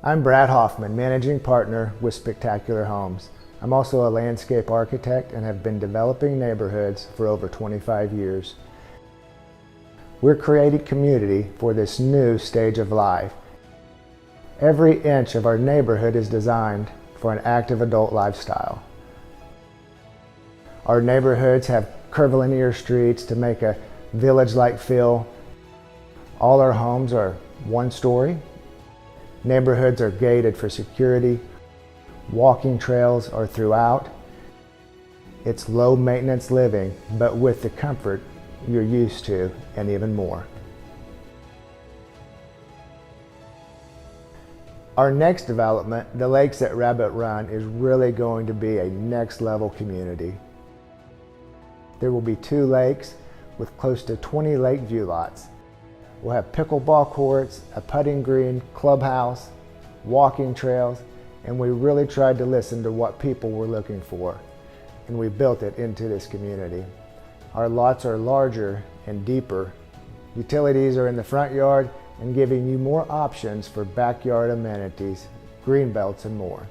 I'm Brad Hoffman, Managing Partner with Spectacular Homes. I'm also a landscape architect and have been developing neighborhoods for over 25 years. We're creating community for this new stage of life. Every inch of our neighborhood is designed for an active adult lifestyle. Our neighborhoods have curvilinear streets to make a village-like feel. All our homes are one-story. Neighborhoods are gated for security. Walking trails are throughout. It's low-maintenance living, but with the comfort you're used to and even more. Our next development, the Lakes at Rabbit Run, is really going to be a next-level community. There will be 2 lakes with close to 20 lake view lots. We'll have pickleball courts, a putting green, clubhouse, walking trails, and we really tried to listen to what people were looking for, and we built it into this community. Our lots are larger and deeper. Utilities are in the front yard and giving you more options for backyard amenities, green belts, and more.